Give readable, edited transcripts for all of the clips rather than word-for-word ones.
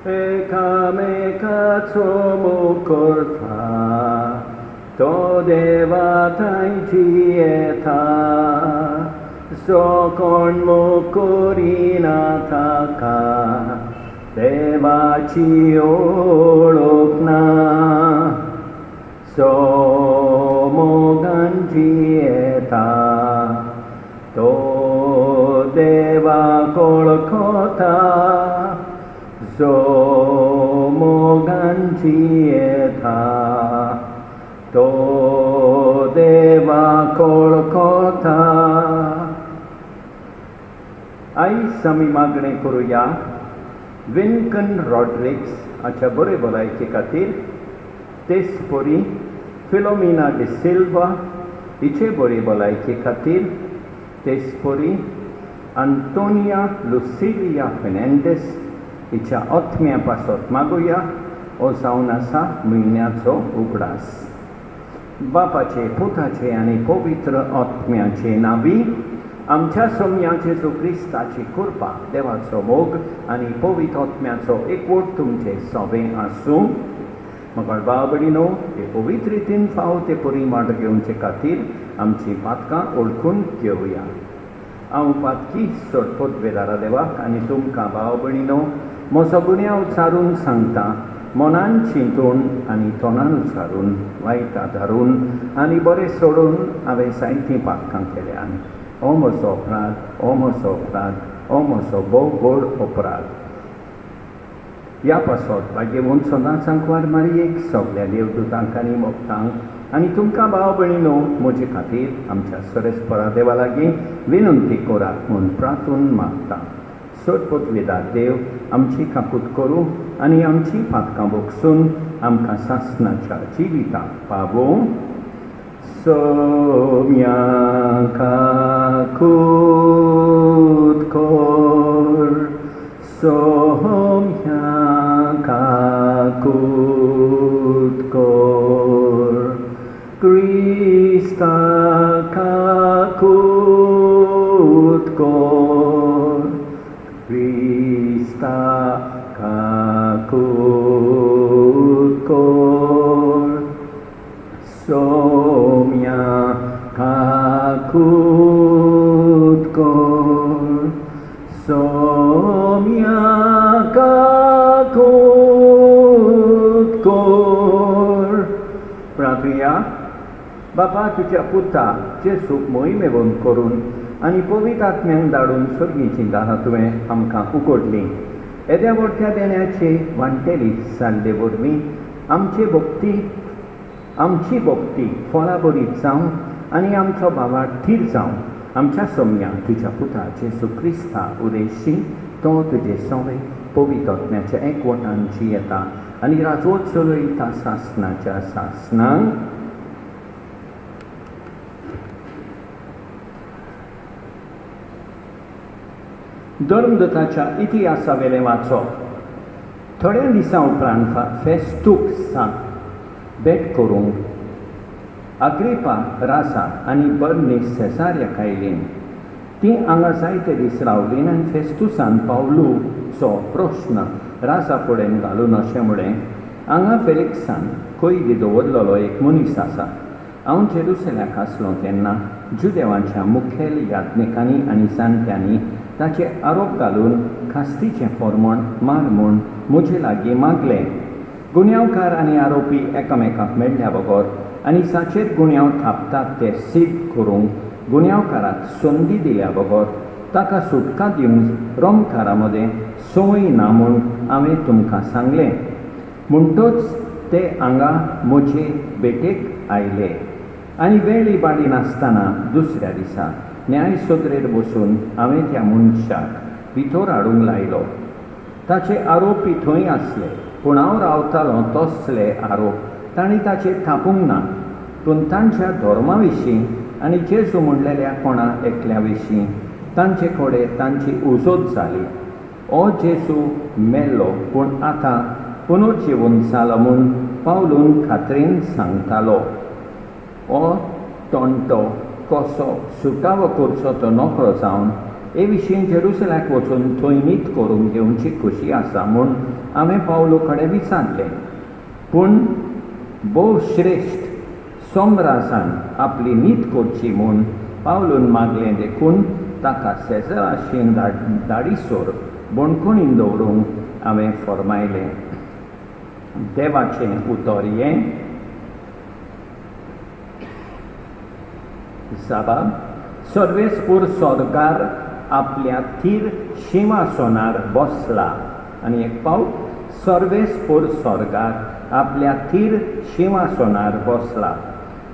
एकामेकाचो मोग करता तो देवा थंयची येता जो कोण मोग करिना ताका देवाची ओळख ना जो मोगांची येता तो देवाक वळखता जो मोगांची येता तो देवाक वळखता. आयज आमी मागणें करुया विन्कन रॉड्रिक्स हाच्या बरे भलायके खातीर, तेच परी फिलोमिना डी सिल्वा हिचे बरे भलायके खातीर, तेच परी आंतोनिया लुसिलिया फेर्नांडीस हिच्या आत्म्या पासत मागुया. हो जावन आसा म्हयन्याचो उगडास. बापाचे, पुताचे आनी पवित्र आत्म्याचे नांवी आमच्या सोम्या जेजू क्रिस्ताची कृपा, देवाचो मोग आनी पवित्र आत्म्याचो एकवट तुमचे सगळे आसूं. मगळ भाव भयणीनो, हे पवित्र रितीन फाव ते परिमाण घेवचे खातीर आमची पातकां ओळखून घेवया. हांव पातकी सोडपोत वेदारा देवाक आनी तुमकां भाव भयणीनो म्हजो गुन्यांव उचारून सांगता, मनान चिंतून आनी तोंडान उचारून, वायटा धरून आनी बरें सोडून हांवें जायतीं पातकां केल्यान. हो म्हजो अपराध, हो म्हजो अपराध, हो म्हजो भोव व्हड अपराध. ह्या पासत भाग्य म्हूण सदांच सांकवार मारयेक, सगळ्या देवदूतांक आनी भक्तांक आनी तुमकां भाव भयणीनो म्हजे खातीर आमच्या सरेस्परा देवा लागीं विनंती करात म्हूण प्रार्थून मागता. सोडपोत वेदार देव आमची काकूट करूं आनी आमची पातकां भोगसून आमकां सासणाच्या जिविताक पावूं. सोम्या काकूट कर, सोम्या काकूट कर, क्रिस्ता काकूट कर, क्रिस्ता काकूट कर, सोम्या काकूट कर, सोम्या काकूट कर. प्रार्थया. बापा, तुज्या पुता जेजूक मोहिमेवंत करून आनी पवित्र आत्म्यांक धाडून सर्गीचीं दारां तुवें आमकां उगडलीं. येद्या व्हडट्या देण्याचे वांटेली जाल्ले वरवीं आमची भक्ती फळां बरी जावं आनी आमचो भावार्थ थीर जावं. आमच्या सोम्या तुज्या पुता जेजू क्रिस्ता उदेशी तो तुजे सवय पवित्र आत्म्याच्या एकवटान जियेता आनी राजवट चलयता सासणाच्या सासणांक. धर्मदताच्या इतिहासावेलें वाचप. थोड्या दिसां उपरांत फेस्तूसाक भेट करूंक अग्रिपा राजा आनी बर्नीस सेसार्याक आयलीं. तीं हांगा जायते दीस रावलीं आनी फेस्तूसान पावलूचो प्रश्न राजा फुडें घालून अशें म्हणलें, हांगा फेलिक्सान कैदी दवरलेलो एक मनीस आसा. हांव जेरुसलेमाक आसलो तेन्ना जुदेवांच्या मुखेल याज्ञिकांनी आनी जाणट्यांनी ताचे आरोप घालून खास्तीचें फर्मण मार म्हूण म्हजे लागीं मागलें. गुन्यांवकार आनी आरोपी एकामेकाक मेळ्ळ्या बगर आनी जाचेर गुन्यांव थापतात ते सिद्ध करूंक गुन्यांवकाराक संदी दिल्या बगर ताका सुटका दिवंक रोमकारा मदें संवय ना म्हूण हांवें तुमकां सांगलें. म्हणटच ते हांगा म्हजे भेटेक आयले आनी वेळ इबाडी नासतना दुसऱ्या दिसा न्यायसोत्रेर बसून हांवें त्या मनशाक भितर हाडूंक लायलो. ताचे आरोपी थंय आसले, पूण हांव रावतालो तसले आरोप तांणी ताचेर थापूंक ना. पूण तांच्या धर्मा विशीं आनी जेजू म्हणलेल्या कोणा एकल्या विशीं तांचे कडेन तांची उजत जाली. हो जेजू मेल्लो पूण आतां पुनर्जिवन जालो म्हूण पावलून खात्रेन सांगतालो. हो टोणटो कसो सुटावो करचो तो नोकळो जावन हे विशीं जेरुसलाक वचून थंय न्हीद करून घेवची खोशी आसा म्हूण हांवें पावलो कडेन विचारलें. पूण भोव श्रेश्ठ सोमरासान आपली न्हीद करची म्हूण पावलून मागलें देखून ताका सेजल आशेन धाडिसोर बोणकुणीन दवरूंक हांवें फर्मायलें. देवाचें उतर हें. जाबाब: सर्वेस्पूर स्वर्गार आपल्या थीर शिंवासोनार बसला. आनी एक पावट: सर्वेस्पूर स्वर्गार आपल्या थीर शिंवासोनार बसला.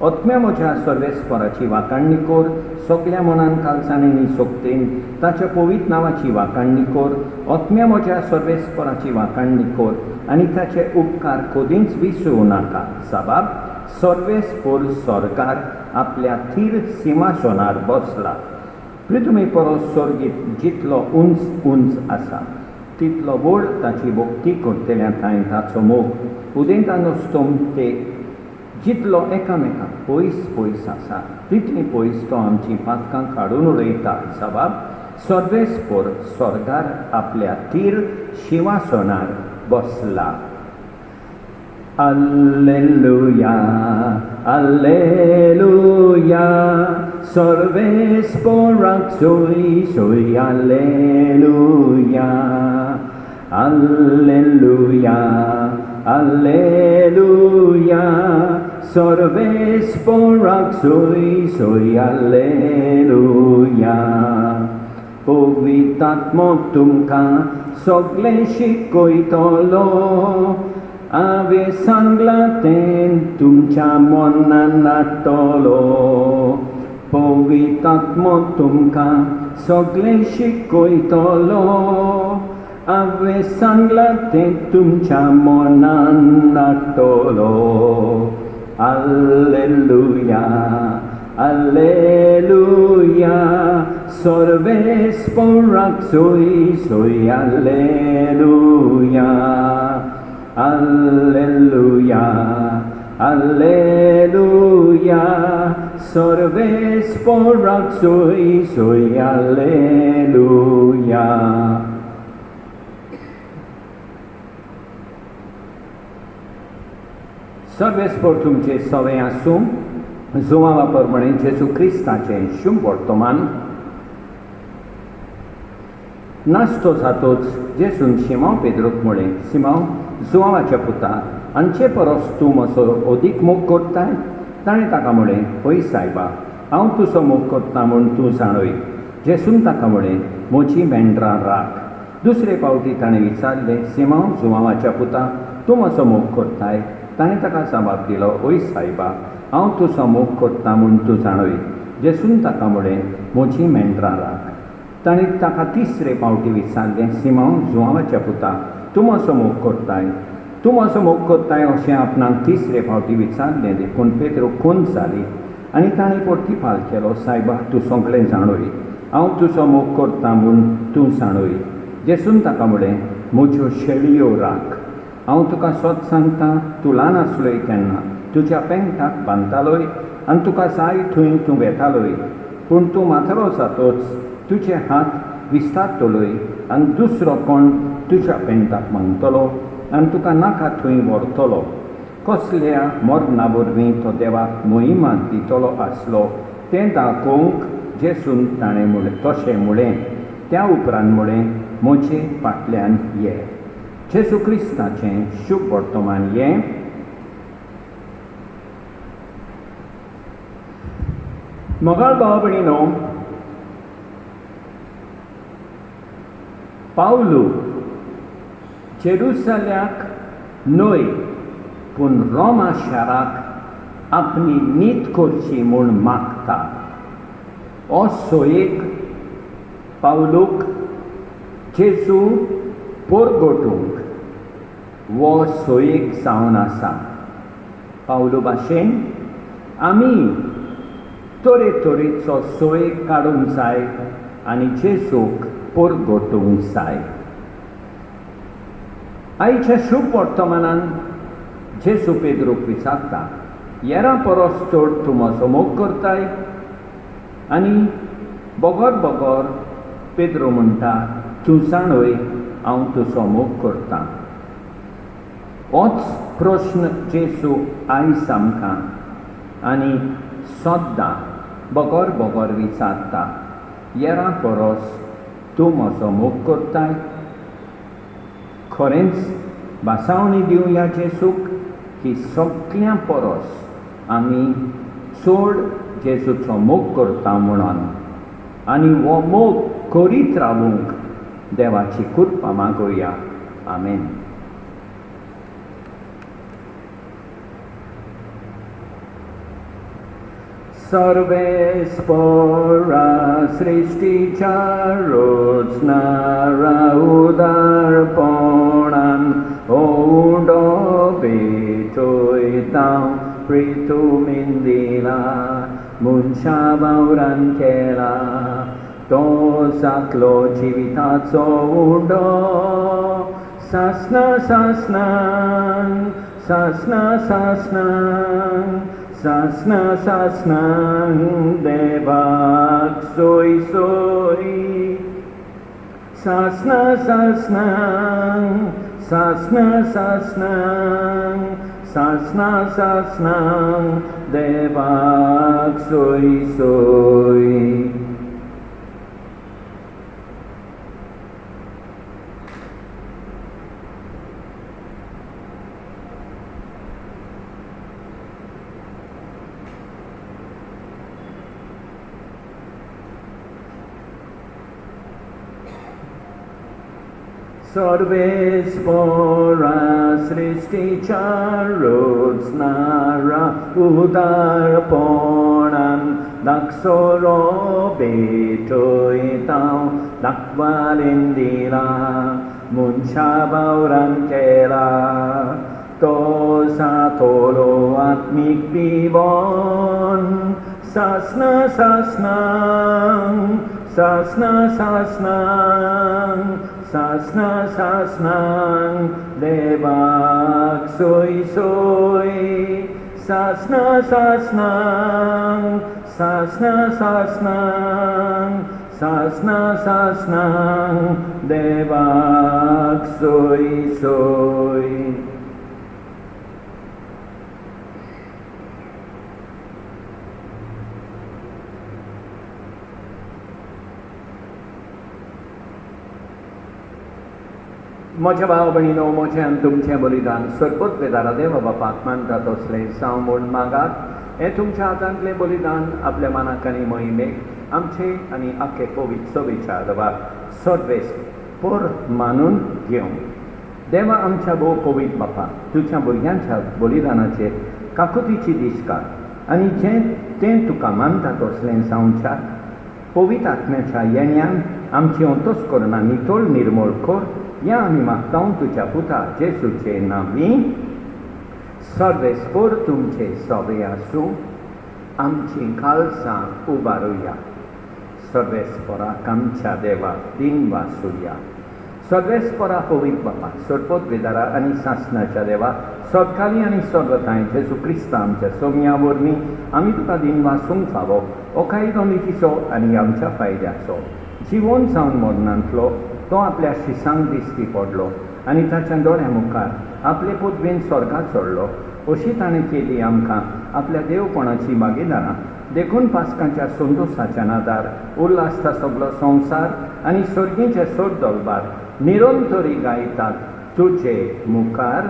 ओतम्या म्हज्या सर्वेस्पराची वाखाणणी कर, सगळ्या मनान कालसाणेनी सोक्तीन ताच्या पवित्र नांवाची वाखाणणी कर. ओतम्या म्हज्या सर्वेस्पराची वाखाणणी कर आनी ताचे उपकार कधीच विसरूं नाका. जाबाब: सर्वेस्पूर स्वर्गार आपल्या थीर सिंहासनार बसला. पृथ्वी परस स्वर्गीत जितलो उंच उंच आसा तितलो व्हड ताची भक्ती करतल्या थंय ताचो मोग. उदेंतान वस्तून ते जितलो एकामेकाक पयस पयस आसा तितली पयस तो आमची पातकां काडून उडयता. जाबाब: सर्वेस्पूर स्वर्गार आपल्या थीर शिंवासनार बसला. Alleluia, Alleluia, सर्वेस्पराक सोय सोय. Alleluia, Alleluia, Alleluia, सर्वेस्पराक सोय सोय. Alleluia. पवित्रात्मो तुमकां सगळें शिकयतलो. हांवें सांगलां तें तुमच्या मनान नाटलो. पवित्रात्मो तुमकां सगळें शिकयतलो. हांवें सांगलां तें तुमच्या मनान नाटलो. Alleluia, Alleluia, सर्वेस्पराक सोय सोय. Alleluia, Alleluia, Alleluia, सर्वेस्पराक सोय सोय. Alleluia. सर्वेस्पर तुमचे सवय आसूं. जुवा वापरपणे जेजू क्रिस्ताचें शुभ वर्तमान. नासतो जातोच जेजून शिमांव पेद्रूक म्हळें: शिमांव, जुवावाच्या पुता, हांचे परस तूं म्हजो अदीक मोग करताय? ताणें ताका म्हळें: पळय सायबा, हांव तुजो मोग करतां म्हूण तूं जाणय. जेजून ताका म्हळें: म्हजीं मेंढरां राख. दुसरे फावटी ताणें विचारलें: शिमांव, जुवावाच्या पुता, तूं म्हजो मोग करताय? ताणें ताका जबाब दिलो: ओय सायबा, हांव तुजो मोग करतां म्हूण तूं जाणय. जेजून ताका म्हळें: म्हजीं मेंढरां राख. ताणें ताका तिसरे फावटी विचारलें: शिमांव, जुवावाच्या पुता, तूं म्हजो मोग करताय? तूं म्हजो मोग करताय अशें आपणाक तिसरे फावटी विचारलें देखून पेद्रू खूंच जाली आनी ताणें प्रतिपाल केलो: सायबा, तूं सगळें जाणय. हांव तुजो मोग करतां म्हूण तूं जाणय. जेजून ताका म्हळें: म्हज्यो शेळयो राख. हांव तुका सत सांगतां, तूं ल्हान आसलोय तेन्ना तुज्या पेंगटाक बांदतालोय आनी तुका जाय थंय तूं वेतालोय. पूण तूं म्हातारो जातोच तुजे हात विस्तारतलोय आनी दुसरो कोण तुज्या पेंटाक बांदतलो आनी तुका नाका थंय व्हरतलो. कसल्या मरणा वरवीं तो देवाक मोहिमात दितलो आसलो तें दाखोवंक जेजून ताणें तशें म्हळें. त्या उपरांत म्हळें: म्हजे फाटल्यान ये. जेजू क्रिस्ताचें शुभ वर्तमान हें. मोगाळ भाव भयणीनो, पावलू जेरुसल्याक न्हय पूण रोमा शाराक आपली न्हीद करची म्हूण मागता. हो सोयेक पावलूक जेजू पोरगोटूंक वो सोयेक जावन आसा. पावलू भाशेन आमी तरेतरेचो सोय काडूंक जाय आनी जेजूक पोरगोटूंक जाय. आयच्या शुभ वर्तमानान जेजू पेद्रूक विचारता: येरा परस चड तूं म्हजो मोग करताय? आनी बोगोर बोगोर पेद्रो म्हणटा, तूं जाणय हांव तुजो मोग करतां. होच प्रश्न जेसू आयज आमकां आनी सद्दां बोगोर बोगोर विचारता. येरा परस तूं म्हजो मोग करताय? खरेंच भासावणी दिवया जेसूक की सगळ्या परस आमी चड जेसूचो मोग करता म्हणून आनी हो मोग करीत रावूंक देवाची कृपा मागुया. आमेन. सर्वेस्परा सृष्टीच्या रचणारा उदारपणान ओडो भेटयता पृथ्वीन दिला, मनशा वावरान केला. तो जातलो जिविताचो उडो सासना सासनान सासना सासनान सासना सासनान देवाक सोय सोय. सासना सासनान सासना सासनान सासना सासनान देवाक सोय सोय. सर्वेस्परा सृष्टीच्या रचणारा उदारपणान दाखसरो भेटयता दाखवालेन दिला, मनशा वावरान केला. तो जातलो आत्मीक पिवोन सासना सासनान सासना सासनान सासना सासनान देवाक सोय सोय. सासना सासनान सासना सासनान सासना सासनान देवाक सोय सोय. म्हज्या भाव भयणीनो, म्हजें आनी तुमचें बलिदान सर्पोत बेदारा देवा बापाक मानता तसलें जावं म्हूण मागात. हें तुमच्या हातांतलें बलिदान आपल्या मनाक आनी मोहिमेक आमचे आनी आख्खे पवित्र सभेच्या देवाक सदवेस पर मानून घेवंक. देवा आमच्या भोव पवित्र बापा, तुज्या भुरग्यांच्या बलिदानाचेर काकुतीची दिसकार आनी जें तें तुका मानता तसलें जावच्या पवित्र आत्म्याच्या येण्यान आमची अंतस्करणां नितळ निर्मळ कर. या आमी मागता तुज्या पुता जेसूचे नांवी. सर्वेस्पर तुमचे सवे आसूं, आमची खालसां उबारुया. सर्वेस्पराक आमच्या देवाक दिन वासुया. सर्वेस्परा पवित्र बापा, सर्पोत बेदारा आनी सासणाच्या देवा, सदकाली आनी सर्वताय जेजू क्रिस्ता आमच्या सोम्या वरवीं आमी तुका दिन वासूंक फावो. हो कायदो नितीचो आनी आमच्या फायद्याचो. जिवन जावन मरणांतलो तो आपल्या शिसांक दिसती पडलो आनी ताच्या दोळ्या मुखार आपले पदवेन स्वर्गात चडलो. अशी ताणें केली आमकां आपल्या देवपणाची भागीदारां. देखून पास्काच्या संतोशाच्या नादार उल्हासता सगळो संवसार आनी सर्गीचे सोड दळबार निरंतरी गायतात तुजे मुखार.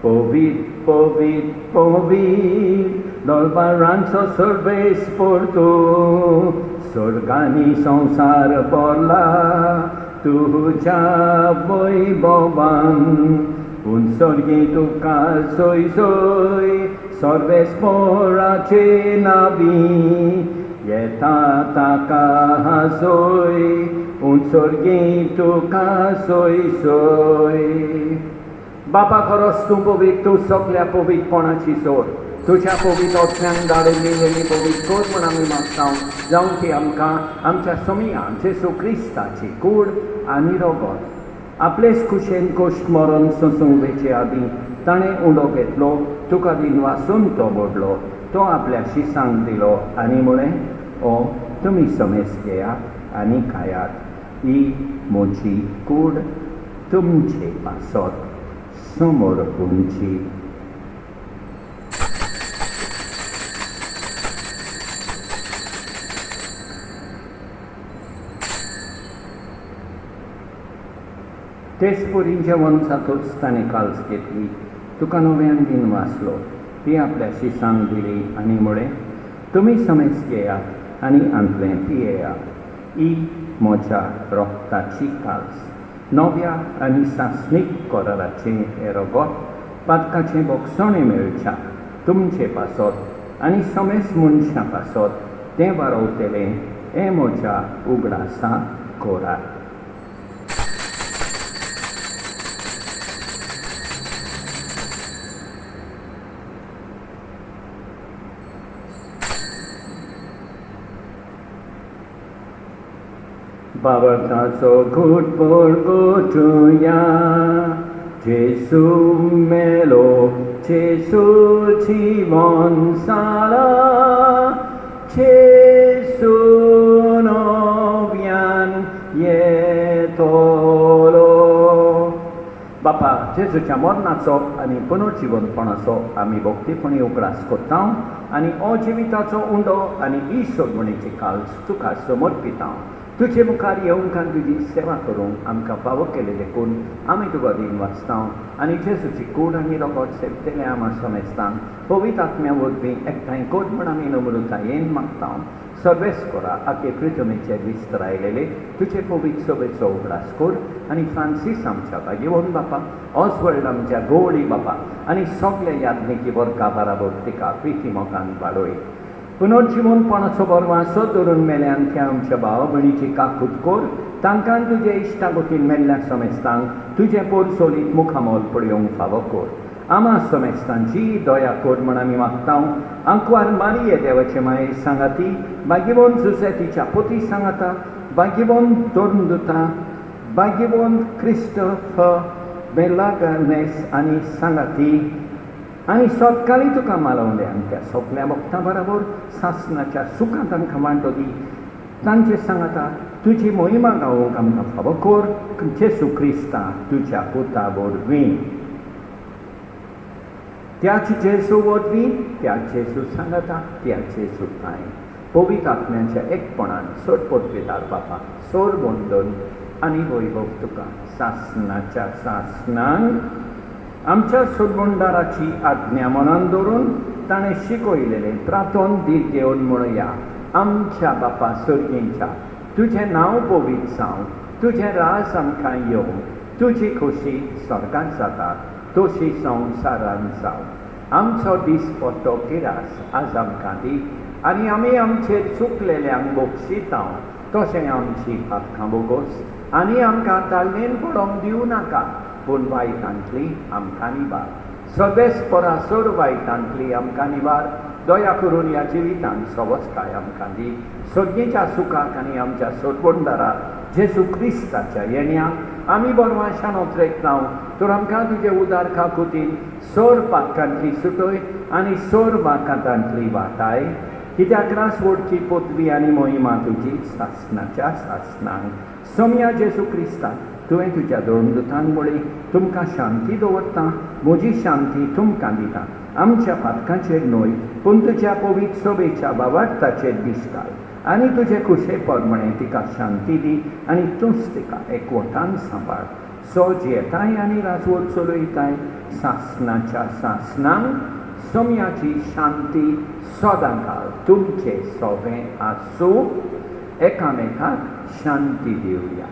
पवित्र पवित्र पवित्र दळबारांचो सर्वेस्पर तूं. स्वर्गानी संसार भरला तुज्या वैभवान. पूण सर्गी तुका सोय सोय. सर्वेस्पराचे नांवी येता ताका सोय. पूण सर्गी तुका सोय सोय. बापा खरोच तूं पवित्र, तूं सगळ्या पवित्रपणाची सोड. तुज्या पवित्र ओठ्यांक धाडिल्ली वेळी पवित्र कर म्हूण आमी मागता. जावं ती आमकां आमच्या समियान जेजू क्रिस्ताची कूड आनी रगत आपलेच कुशेन कोश्ट मरण सोंसूंक वेचे आदीं ताणें उंडो घेतलो. तुका दिन वासून तो बोडलो. तो आपल्या शिसांक दिलो आनी म्हळें, ओ तुमी समेस घेयात आनी खायात. ही म्हजी कूड तुमचे पासत समोर उंची. तेच परी जेवण जातूच ताणें काल्स घेतली. तुका नव्यान बीन वाचलो. ती आपल्या शिसांक दिली आनी म्हळें, तुमी समेस घेयात आनी आंतलें पियेयात. ही म्हज्या रोगताची काल्स, नव्या आनी सासणीक कोराराचें हें रगत, पातकाचें बोगसणें मेळच्या तुमचे पासत आनी समेस मनशां पासत तें वारवतलें हें म्हज्या उगडासा कोरार. बाबताचो घुटभर गोठुया. जेसू मेलो, जेसू जीवन जाला, जेसू नव्यान येतलो. बापा जेजूच्या मरणाचो आनी पुनर्जीवनपणाचो आमी भक्तीपणी उगडास कोत्ता आनी अजिविताचो उंडो आनी ही सोडवणेची काल्स तुका समर्पिता. तुजे मुखार येवंक तुजी सेवा करूंक आमकां फावो केले देखून आमी तुका दिन वाचता आनी जेजूची कूड आनी रगत सेवतले आमा समेस्तां पवित्र आत्म्या वरवीं एकठांय कर म्हण आमी नम्रतायेन मागता. सर्वेस्परा आखे पृथ्वीचेर विस्तारायलेले तुजे पवित्र सभेचो उगडास कर आनी फ्रांसीस आमच्या भाग्यवन बापा, ऑस्वर्ड आमच्या गोळी बापा आनी सगळे याज्ञिकी वर्गा बाराबर तिका प्रिती मोगान वाडय. पुनर्जीवनपणाचो बरो वासो धरून मेल्यान त्या आमच्या भाव भयणीची काकूट कर. तांकां तुजे इश्टागतीन मेल्ल्या समेस्तांक तुजे पोरसोलीत मुखामोल पडयोंक फावो कर. आमा समेस्तांची दया कर म्हण आमी मागता. आंकवार मारिये देवाचे माये सांगाती, भाग्यवन जुसेतीच्या पोती सांगाता, भाग्यवन दोर्नदुता, भाग्यवन क्रिस्टोफ बेलागानेस आनी सांगाती आनी सोदकाळी तुका मालवले आनी त्या सोगल्या भक्तां बरोबर सासणाच्या सुखांत आमकां वांटो दी. तांचे सांगाता तुजी मोहिमा गावोवंक आमकां फावो कर. जेसू क्रिस्ता तुज्या पुता वरवीं. त्याच जेसू वरवीं, त्या जेसू सांगाता, त्या जेसू ताय पवित्र आत्म्याच्या एकपणान सोड पोटवेदार बापा, सोड वंदन आनी वैभव तुका सासणाच्या सासणांक आमच्या सोडवणदाराची आज्ञा मनान दवरून ताणें शिकयलेलें प्रार्थोन दीत घेवन म्हणया. आमच्या बापा सर्गेच्या, तुजें नांव पवित्र जावं, तुजें राज आमकां येवं, तुजी खोशी स्वर्गांत जाता तशी संवसारांत जावं. आमचो दीस पडटो किरास आज आमकां दी आनी आमी आमचेर चुकलेल्यांक बक्षिता तशें आमची पातकां बोगोस आनी आमकां ताळमेन पडोवंक दिवं नाका, पूण वायटांतली आमकां निबार. सर्वेस्परा सोर वायटांतली आमकां निबार. दया करून ह्या जिवितांत सवस्काय आमकां दी. सगळेच्या सुखाक आनी आमच्या सोडवणदारा जेसू क्रिस्ताच्या येण्याक आमी बरवाशान उतरेकता. तर आमकां तुजे उदार काकुतीन सोर पातकांतली सुटय आनी सोर वाकांतांतली वाटाय. कित्याक रास वडची पदवी आनी मोहिमा तुजी सासणाच्या सासणांक. सोम्या जेसू क्रिस्ता तुवें तुज्या दोळदुतांक म्हळें, तुमकां शांती दवरता, म्हजी शांती तुमकां दिता. आमच्या पातकांचेर न्हय पूण तुज्या पवित्र सभेच्या बावार्थाचेर दिश्काय आनी तुजे खुशे परमणे तिका शांती दी आनी तूंच तिका एकवटान सांबाळ. सो जियेताय आनी राजवट चलयताय सासणाच्या सासणांक. सोम्याची शांती सदांकाळ तुमचे सोबें आसूं. एकामेकाक शांती दिवया.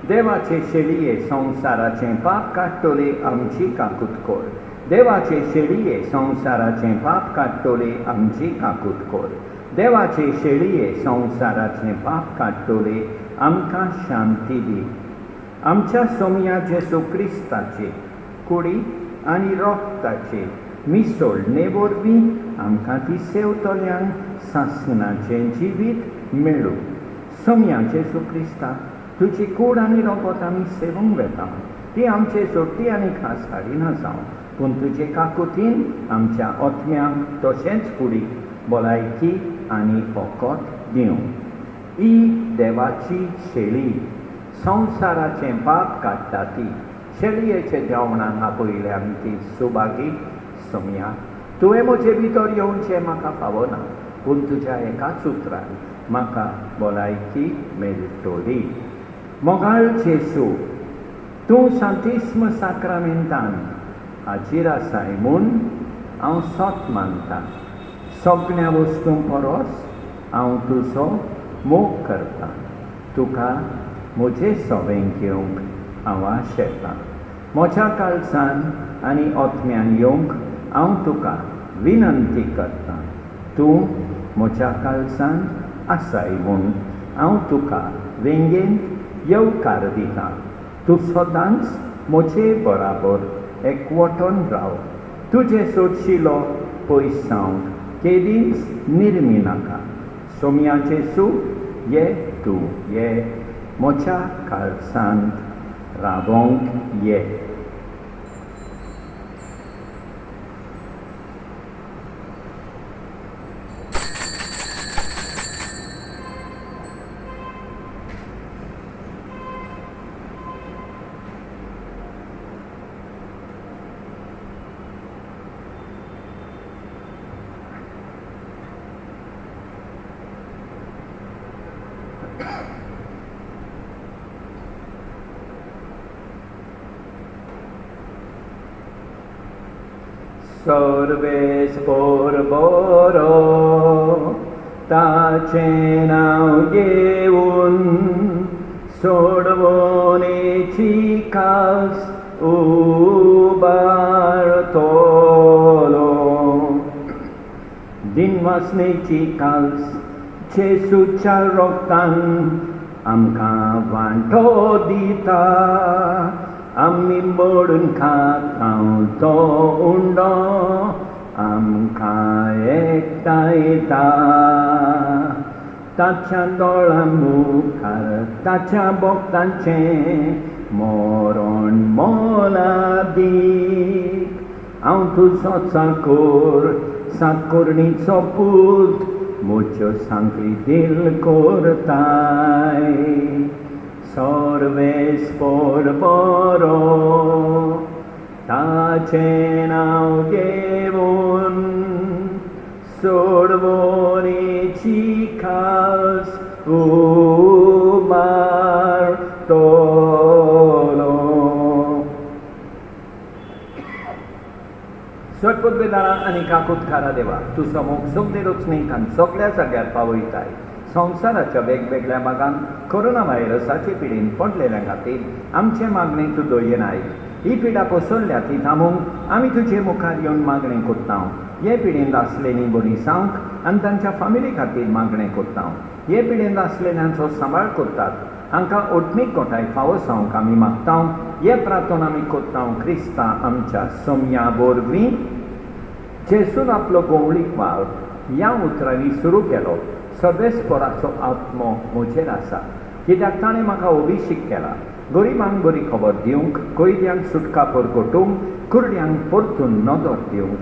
देवाचे शेळये संवसाराचें पाप काडटोले आमची काकूट कर. देवाचे शेळये संवसाराचें पाप काडटोले आमची काकूट कर. देवाचे शेळये संवसाराचें पाप काडटोले आमकां शांती दी. आमच्या सोम्या जेसू क्रिस्ताचे कुडी आनी रोगताचे मिसळणे वरवीं आमकां ती सेवतल्यांक सासणाचें जिवीत मेळूं. सोम्या जेसू क्रिस्ता तुजी कूड आनी रगत आमी सेवंक वेता. ती आमचे सोडटी आनी खास हाडिना जावं, पूण तुजे काकुतीन आमच्या ओतम्यांक तशेंच कुडीक भलायकी आनी फोकोत दिवं. ही देवाची शेळी, संवसाराचें पाप काडटा ती. शेळयेच्या जेवणाक आपयल्या आमी ती सुबागी सोम्या. तुवें म्हजे भितर येवचें म्हाका फावना, पूण तुज्या एकाच उतरान म्हाका भलायकी मेळटली. मोगाळ जेसू, तूं सांतिस्म साक्रामेंतान हाजीर आसाय म्हूण हांव सोत मानतां. सगळ्या वस्तूं परस हांव तुजो मोग करतां. तुका म्हजे सवें घेवंक हांव आशेतां. म्हज्या काळजान आनी ओतम्यान येवंक हांव तुका विनंती करतां. तूं म्हज्या काळजान आसाय म्हूण हांव तुका वेंगेन येवकार दितां. तूं सदांच म्हजे बराबर एकवटून राव. तुजे सोडशिलो पयस जावंक केदींच निर्मी नाका. सोम्या जेसू, ये तूं ये म्हज्या काळजांत रावोंक ये. सर्वेस बरो ताचें नांव घेवन सोडवणेची कास उबारतलो. दिनवासनेची कास जेसूच्या रोगतान आमकां वांटो दिता. आमी मोडून खातां तो उंडो आमकां एकतायता. ताच्या दोळां मुखार ताच्या भक्तांचें मरण मोलादीक. हांव तुजो चाकोर, चाकोरणीचो पूत, म्हज्यो सांगली दिल करताय. सर्वेस बरो ताचें नांव घेवन सोडवणेची कास उबारतलो. स्वर्गोद्वेदारा आनी काकुतकारा देवा, तुजो मोग सगळे रचणेकान सगळ्या जाग्यार पावयताय. संवसाराच्या वेगवेगळ्या भागांत कोरोना व्हायरसाचे पिडेन पडलेल्या खातीर आमचे मागणे तूं दयनाय. ही पिडा पसरल्या ती थांबोवंक आमी तुजे मुखार येवन मागणें कोत्ता. हे पिडेंत आसलेलीं बरी जावंक आनी तांच्या फामिली खातीर मागणें कोत्ता. हे पिडेंत आसलेल्यांचो सांबाळ करतात, हांकां ओटमीक कोटाय फावो जावंक आमी मागता. हे प्रार्थना आमी कोत्ता क्रिस्ता आमच्या सोम्या वरवीं. जेसून आपलो गोवळीक वाव ह्या उतरांनी सुरू केलो. सर्वेस्पराचो आत्मो म्हजेर आसा, कित्याक ताणें म्हाका अभिषेक केला गरिबांक बरी खबर दिवंक, कैद्यांक सुटका परगटूंक, कुर्ड्यांक परतून नदर दिवंक,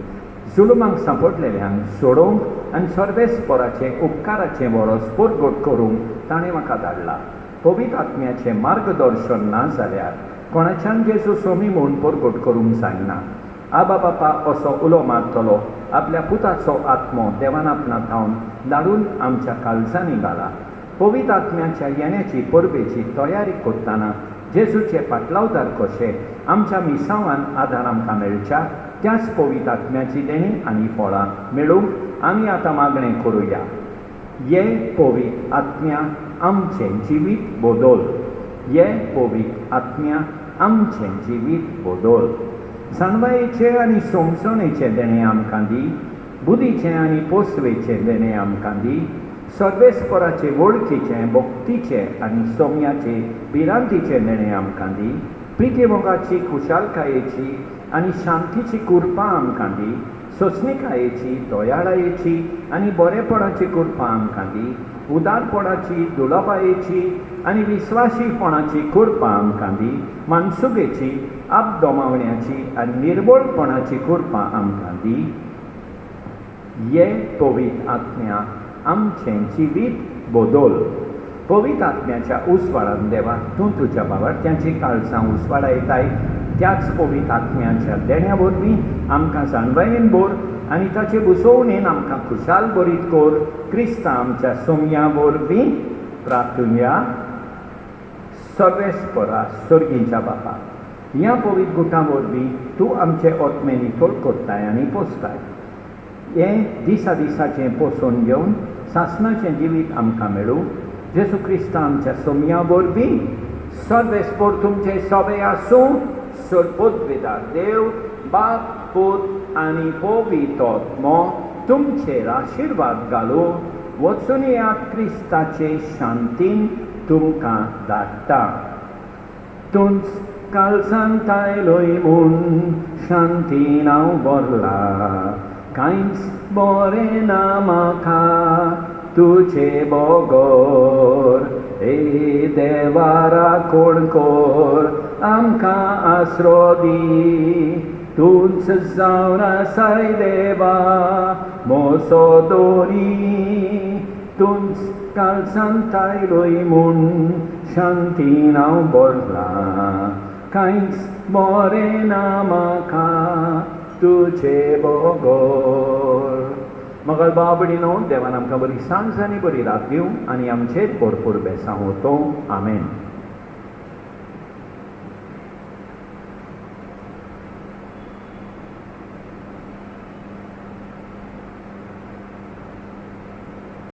जुलुमांक सांपडलेल्यांक सोडोवंक आनी सर्वेस्पराचे उपकाराचें वरस परगट करूंक ताणें म्हाका धाडला. पवित्र आत्म्याचें मार्गदर्शन ना जाल्यार कोणाच्यान जेजू सोमी म्हूण परगट करूंक जायना. आबा बापा असो उलो मारतलो आपल्या पुताचो आत्मो देवान आपणाक थावन धाडून आमच्या काळजांनी घाला. पवित्र आत्म्याच्या येण्याची परबेची तयारी करतना जेजूचे पाटलावदार कशे आमच्या मिसावान आदार आमकां मेळच्या, त्याच पवित्र आत्म्याची देणी आनी फळां मेळूंक आमी आतां मागणें करुया. हे पवित्र आत्म्या आमचें जिवीत बदल. हे पवित्र आत्म्या आमचें जिवीत बदल. जाणवायेचें आनी समजणेचें देणें आमकां दी. बुद्धीचें आनी पोसवेचें देणें आमकां दी. सर्वेस्पराचे वळखीचें, भक्तीचें आनी सोम्याचे भिरांतीचें देणें आमकां दी. प्रितीमोगाची, खुशालकायेची आनी शांतीची कृपा आमकां दी. सोंसणीकायेची, दयाळायेची आनी बरेपणाची कृपा आमकां दी. उदारपणाची, दुलाबायेची आनी विस्वासीपणाची कृपा आमकां दी. मानसुबेची, आप दोमावण्याची आनी निर्बळपणाची कृपा आमकां दी. ये पवित्र आत्म्या आमचें जिवीत बदल. पवित्र आत्म्याच्या उसवाडान देवा तूं तुज्या भावार्थ्यांची काळजां उसवाडायताय. त्याच पवित्र आत्म्याच्या देण्या वरवीं आमकां जाणवायेन भर आनी ताचे बुसवणेन आमकां खुशाल बरीत कर. क्रिस्ता आमच्या सोमया वरवीं प्रार्थुया. सर्वेस्परा सर्गीच्या बापा, ह्या पवित्र गुटा वरवीं तूं आमचे आत्मेनी तोल करताय आनी पोसताय. हें दिसा दिसाचें पोसून घेवन सासणाचें जिवीत आमकां मेळूं. जेसू क्रिस्ता आमच्या सोमया वरवीं सर्वेस्पर तुमचे सवे आसूं. सर्वोद्वेदार देव बाप पूत आनी पवित्र आत्मो तुमचेर आशिर्वाद घालूं. वचून येयात क्रिस्ताचे शांतीन तुमकां धाडटा. तुंच काळजांतायलोय म्हूण शांतीन हांव भरला. कांयच बरें ना म्हाका तुजे बगर. हे देवा राखण कर आमकां आसरो दी. तूंच जावन आसाय देवा मोसो दोरी. तुंच काळजांतायलोय म्हूण शांतीन हांव भरला. कांयच बरें ना म्हाका तुजे बगर. मगल बाबडीनो देवान आमकां बरी सांज आनी बरी रात दिवं आनी आमचेर भरपूर बेसांव होतो. आमेन.